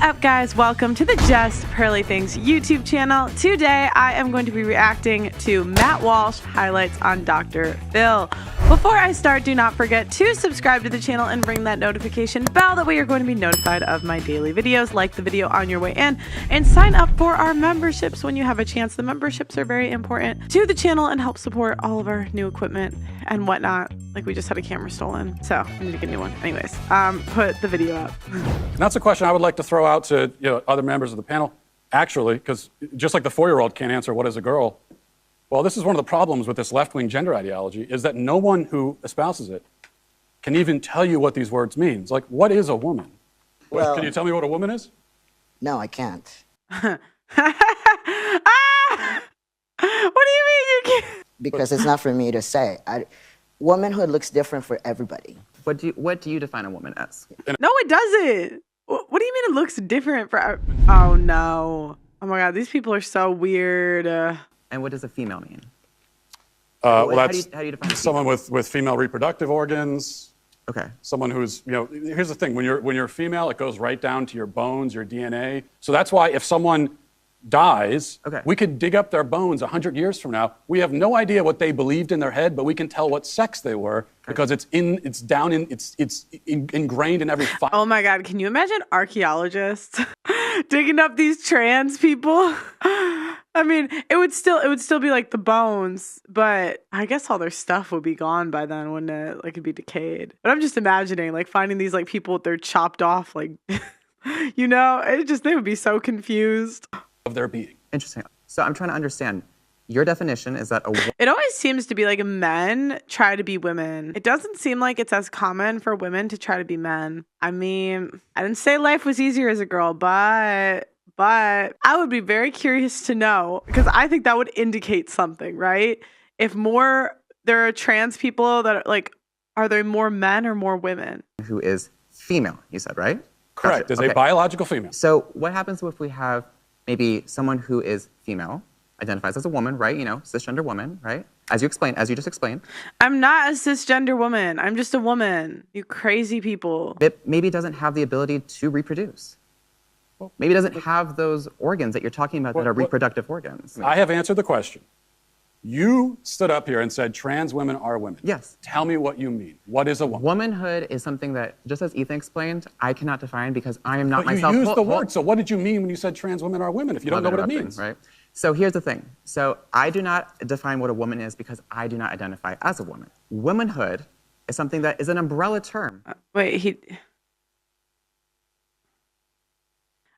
up, guys? Welcome to the Just Pearly Things YouTube channel. Today, I am going to be reacting to Matt Walsh highlights on Dr. Phil. Before I start, do not forget to subscribe to the channel and ring that notification bell. That way you're going to be notified of my daily videos. Like the video on your way in and sign up for our memberships when you have a chance. The memberships are very important to the channel and help support all of our new equipment and whatnot. Like we just had a camera stolen, so I need to get a new one. Anyways, put the video up. And that's a question I would like to throw out to other members of the panel, actually, because just like the 4-year-old can't answer what is a girl, well, this is one of the problems with this left-wing gender ideology, is that no one who espouses it can even tell you what these words mean. It's like, what is a woman? Well, can you tell me what a woman is? No, I can't. What do you mean you can't? Because it's not for me to say. Womanhood looks different for everybody. What do you define a woman as? No, it doesn't. What do you mean it looks different for? Oh no! Oh my God, these people are so weird. And what does a female mean? Well, that's how do you define someone with female reproductive organs. Okay. Someone who's, here's the thing, when you're female, it goes right down to your bones, your DNA. So that's why if someone dies, okay, we could dig up their bones 100 years from now. We have no idea what they believed in their head, but we can tell what sex they were because it's ingrained in every fiber. Oh my God, can you imagine archaeologists digging up these trans people? I mean, it would still be like the bones, but I guess all their stuff would be gone by then, wouldn't it? Like it'd be decayed. But I'm just imagining like finding these like people with their chopped off, like, they would be so confused. Of their being. Interesting. So I'm trying to understand. Your definition is that it always seems to be like men try to be women. It doesn't seem like it's as common for women to try to be men. I mean, I didn't say life was easier as a girl, but I would be very curious to know, because I think that would indicate something, right? If there are trans people that are like, are there more men or more women? Who is female, you said, right? Correct. Is a biological female. So what happens if we have maybe someone who is female, identifies as a woman, right? Cisgender woman, right? As you just explained. I'm not a cisgender woman. I'm just a woman. You crazy people. It maybe doesn't have the ability to reproduce. Maybe it doesn't have those organs that you're talking about that are reproductive organs. I have answered the question. You stood up here and said trans women are women. Yes. Tell me what you mean. What is a woman? Womanhood is something that, just as Ethan explained, I cannot define because I am not myself. You used the word, so what did you mean when you said trans women are women if you don't know what it means? Right. So here's the thing. So I do not define what a woman is because I do not identify as a woman. Womanhood is something that is an umbrella term.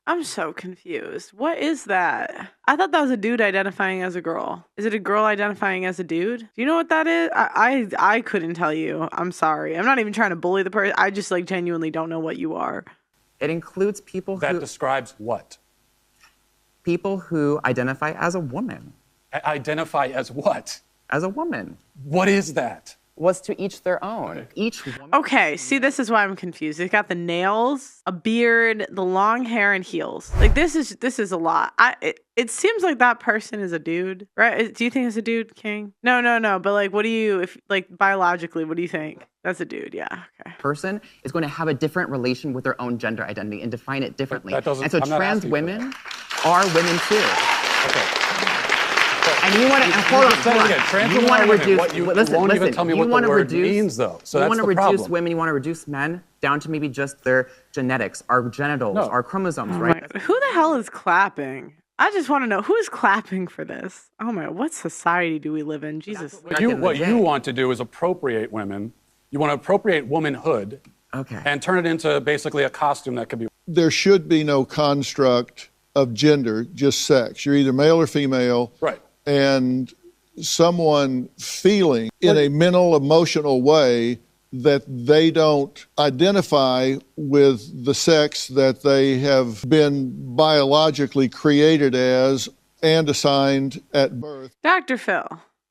I'm so confused. What is that? I thought that was a dude identifying as a girl. Is it a girl identifying as a dude? Do you know what that is? I couldn't tell you. I'm sorry. I'm not even trying to bully the person. I just genuinely don't know what you are. It includes people who... That describes what? People who identify as a woman. Identify as what? As a woman. What is that? Was to each their own. Each woman. Okay, see, this is why I'm confused. It's got the nails, a beard, the long hair, and heels. Like this is a lot. It seems like that person is a dude, right? Do you think it's a dude, King? No. But biologically, what do you think? That's a dude, yeah. Okay. Person is going to have a different relation with their own gender identity and define it differently. And so trans women are women too. Okay. And you want to hold on. You want to reduce. Won't even tell me what the word means, though. So you that's want to the problem. reduce women. You want to reduce men down to maybe just their genetics, our genitals, our chromosomes, right? Who the hell is clapping? I just want to know who is clapping for this. Oh my God, what society do we live in? Jesus. What you want to do is appropriate women. You want to appropriate womanhood. Okay. And turn it into basically a costume that could be. There should be no construct of gender, just sex. You're either male or female. Right. And someone feeling in a mental, emotional way that they don't identify with the sex that they have been biologically created as and assigned at birth. Dr. Phil,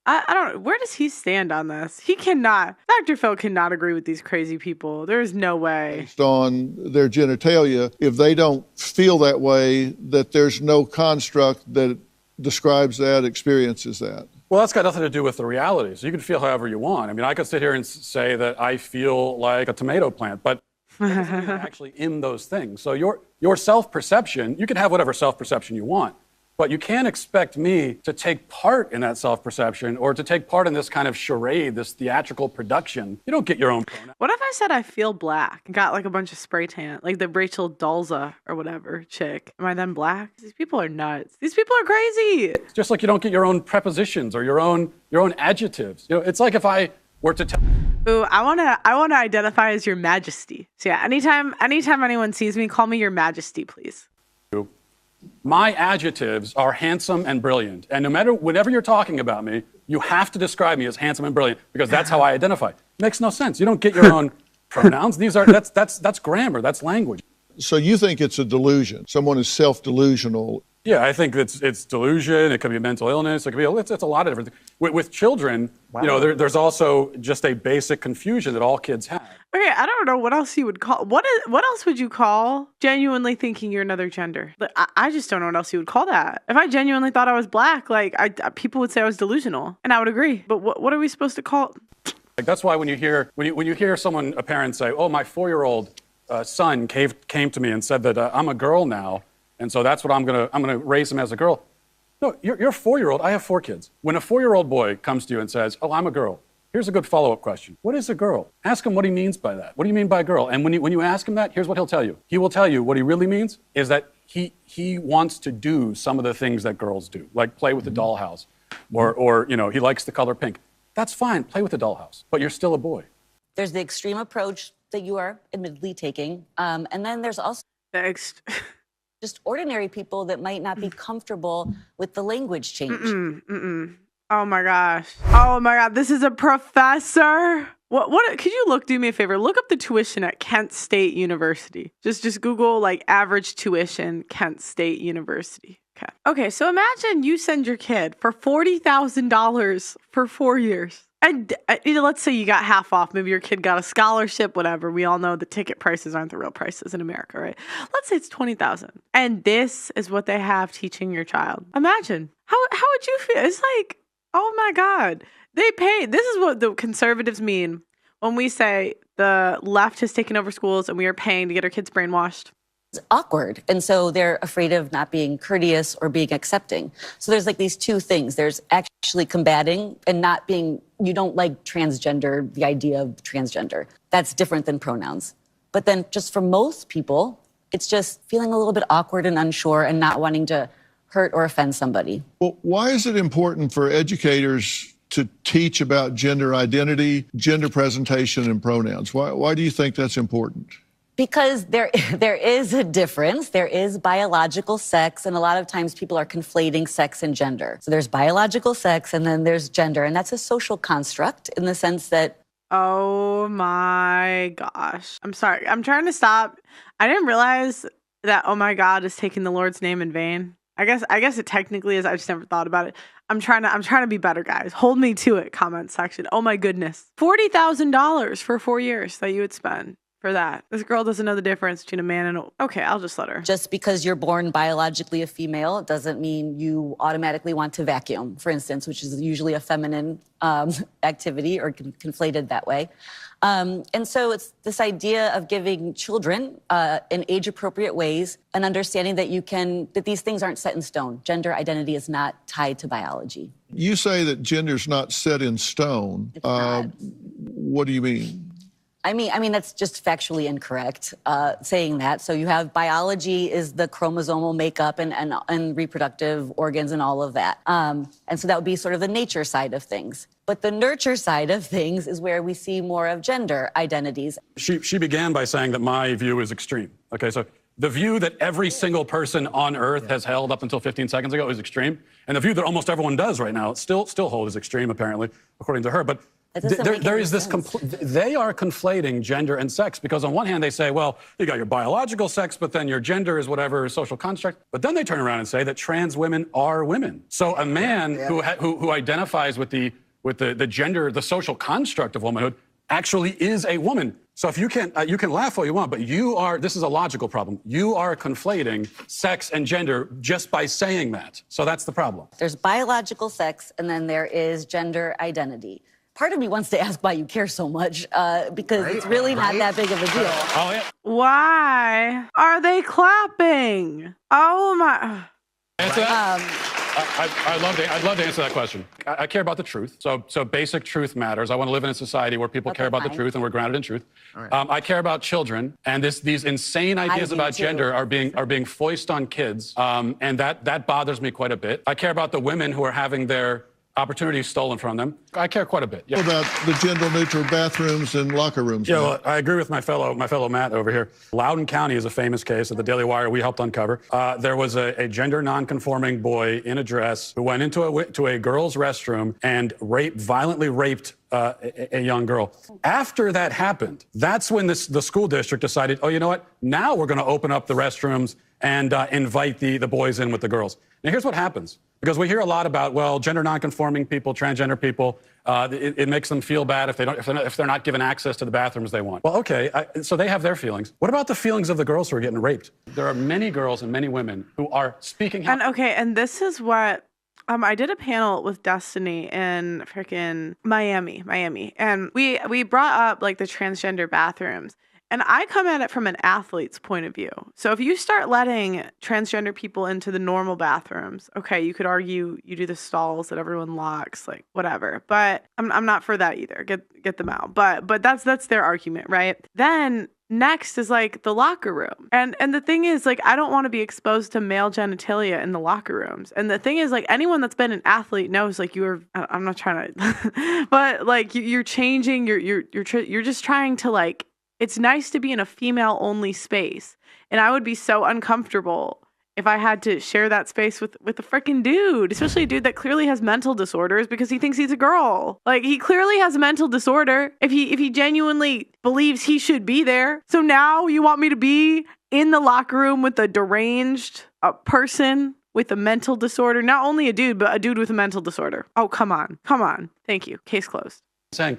I don't know. Where does he stand on this? He cannot. Dr. Phil cannot agree with these crazy people. There is no way. Based on their genitalia, if they don't feel that way, that there's no construct that describes that, experiences that. Well, that's got nothing to do with the reality. So you can feel however you want. I mean, I could sit here and say that I feel like a tomato plant, but that doesn't mean I'm actually in those things. So your self-perception, you can have whatever self-perception you want, but you can't expect me to take part in that self-perception or to take part in this kind of charade, this theatrical production. You don't get your own pronoun. What if I said I feel black and got like a bunch of spray tan, like the Rachel Dolezal or whatever chick? Am I then black? These people are nuts. These people are crazy. It's just like you don't get your own prepositions or your own adjectives. You know, it's like if I were to tell. Ooh, I wanna identify as your majesty. So yeah, anytime anyone sees me, call me your majesty, please. My adjectives are handsome and brilliant. And no matter, whenever you're talking about me, you have to describe me as handsome and brilliant because that's how I identify. Makes no sense. You don't get your own pronouns. That's grammar, that's language. So you think it's a delusion? Someone is self-delusional. Yeah, I think it's delusion. It could be mental illness. It could be it's a lot of different things. With children, wow. You know, there's also just a basic confusion that all kids have. Okay, I don't know what else you would call. What else would you call genuinely thinking you're another gender? I just don't know what else you would call that. If I genuinely thought I was black, like people would say I was delusional, and I would agree. But what are we supposed to call it? Like that's why when you hear a parent say, "Oh, my 4-year-old son came to me and said that I'm a girl now." And so that's what I'm gonna raise him as a girl. No, you're a 4-year-old. I have 4 kids. When a 4-year-old boy comes to you and says, "Oh, I'm a girl," here's a good follow-up question. What is a girl? Ask him what he means by that. What do you mean by girl? And when you ask him that, here's what he'll tell you. He will tell you what he really means is that he wants to do some of the things that girls do, like play with the dollhouse, or you know, he likes the color pink. That's fine. Play with the dollhouse, but you're still a boy. There's the extreme approach that you are admittedly taking, and then there's also just ordinary people that might not be comfortable with the language change. Oh my gosh. Oh my God. This is a professor. What could you do me a favor? Look up the tuition at Kent State University. Just Google like average tuition, Kent State University. Okay, so imagine you send your kid for $40,000 for 4 years. And let's say you got half off. Maybe your kid got a scholarship, whatever. We all know the ticket prices aren't the real prices in America, right? Let's say it's $20,000. And this is what they have teaching your child. Imagine. How would you feel? It's like, oh my God. They pay. This is what the conservatives mean when we say the left has taken over schools and we are paying to get our kids brainwashed. It's awkward. And so they're afraid of not being courteous or being accepting. So there's like these two things. There's actually combating and not being, you don't like transgender, the idea of transgender. That's different than pronouns. But then just for most people, it's just feeling a little bit awkward and unsure and not wanting to hurt or offend somebody. Well, why is it important for educators to teach about gender identity, gender presentation, and pronouns? Why do you think that's important? Because there is a difference. There is biological sex, and a lot of times people are conflating sex and gender. So there's biological sex, and then there's gender, and that's a social construct in the sense that... Oh my gosh. I'm sorry. I'm trying to stop. I didn't realize that, oh my God, is taking the Lord's name in vain. I guess it technically is. I just never thought about it. I'm trying to be better, guys. Hold me to it, comment section. Oh my goodness. $40,000 for 4 years that you would spend for that. This girl doesn't know the difference between a man and a... Okay, I'll just let her. Just because you're born biologically a female doesn't mean you automatically want to vacuum, for instance, which is usually a feminine activity or conflated that way. And so it's this idea of giving children in age-appropriate ways an understanding that that these things aren't set in stone. Gender identity is not tied to biology. You say that gender's not set in stone. It's not. What do you mean? I mean, that's just factually incorrect, saying that. So you have biology is the chromosomal makeup and reproductive organs and all of that. And so that would be sort of the nature side of things. But the nurture side of things is where we see more of gender identities. She began by saying that my view is extreme. Okay, so the view that every single person on Earth has held up until 15 seconds ago is extreme. And the view that almost everyone does right now still hold is extreme, apparently, according to her. But there is this, they are conflating gender and sex because on one hand they say, well, you got your biological sex, but then your gender is whatever social construct. But then they turn around and say that trans women are women. So a man who identifies with the gender, the social construct of womanhood, actually is a woman. So if you can laugh all you want, but this is a logical problem. You are conflating sex and gender just by saying that. So that's the problem. There's biological sex and then there is gender identity. part of me wants to ask why you care so much, because it's really not that big of a deal. Oh, yeah. Why are they clapping? Oh my. Answer that? I'd love to answer that question. I care about the truth. So basic truth matters. I want to live in a society where people care about the truth and we're grounded in truth. Right. I care about children, and these insane ideas about gender are being foisted on kids, and that bothers me quite a bit. I care about the women who are having their opportunities stolen from them. I care quite a bit. Yeah. What about the gender-neutral bathrooms and locker rooms? Yeah, well, I agree with my fellow Matt over here. Loudoun County is a famous case that the Daily Wire we helped uncover. There was a gender non-conforming boy in a dress who went into a girl's restroom and violently raped a young girl. After that happened, that's when the school district decided, oh, you know what? Now we're going to open up the restrooms and invite the boys in with the girls. Now, here's what happens. Because we hear a lot about, well, gender nonconforming people, transgender people, it makes them feel bad if they're not given access to the bathrooms they want. Well, okay, so they have their feelings. What about the feelings of the girls who are getting raped? There are many girls and many women who are speaking out. And this is what I did a panel with Destiny in freaking Miami, and we brought up like the transgender bathrooms. And I come at it from an athlete's point of view. So if you start letting transgender people into the normal bathrooms, okay, you could argue you do the stalls that everyone locks, like whatever. But I'm not for that either. Get them out. But that's their argument, right? Then next is like the locker room. And the thing is, like, I don't want to be exposed to male genitalia in the locker rooms. And the thing is, like, anyone that's been an athlete knows, like, I'm not trying to, but like you're changing, you're just trying to, like, it's nice to be in a female-only space. And I would be so uncomfortable if I had to share that space with a freaking dude, especially a dude that clearly has mental disorders because he thinks he's a girl. Like, he clearly has a mental disorder if he genuinely believes he should be there. So now you want me to be in the locker room with a deranged person with a mental disorder? Not only a dude, but a dude with a mental disorder. Oh, come on. Thank you. Case closed. Saying,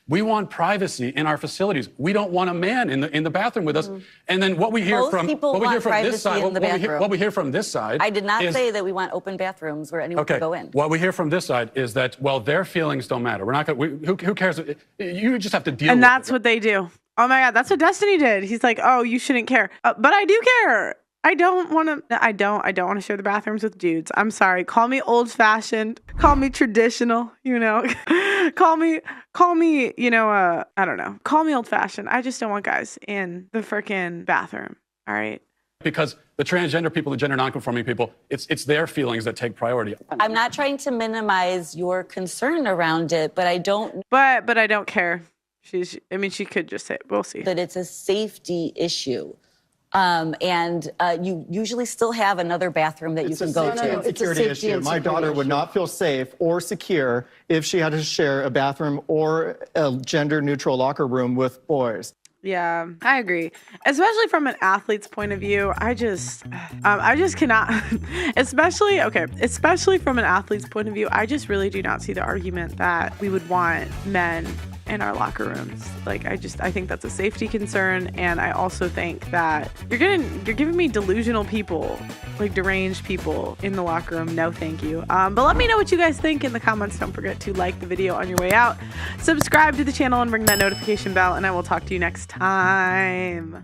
we want privacy in our facilities. We don't want a man in the bathroom with us. And then what we hear Most from people want this side, privacy in the bathroom. what we hear from this side, I did not say that we want open bathrooms where anyone can go in. What we hear from this side is that, well, their feelings don't matter. We're not going. Who cares? You just have to deal. And with that's what they do. Oh my God, that's what Destiny did. He's like, oh, you shouldn't care, but I do care. I don't want to share the bathrooms with dudes. I'm sorry. Call me old fashioned. Call me traditional. Call me. I don't know. Call me old fashioned. I just don't want guys in the freaking bathroom. All right. Because the transgender people, the gender nonconforming people, it's their feelings that take priority. I'm not trying to minimize your concern around it, but I don't. But I don't care. She could just say it. We'll see. That it's a safety issue. You usually still have another bathroom that you can go to. It's a security issue. My daughter would not feel safe or secure if she had to share a bathroom or a gender-neutral locker room with boys. Yeah, I agree. Especially from an athlete's point of view, I just cannot, especially from an athlete's point of view, I just really do not see the argument that we would want men in our locker rooms. Like, I think that's a safety concern, and I also think that you're giving me delusional people, like deranged people in the locker room. No, thank you. But let me know what you guys think in the comments. Don't forget to like the video on your way out, subscribe to the channel, and ring that notification bell, and I will talk to you next time.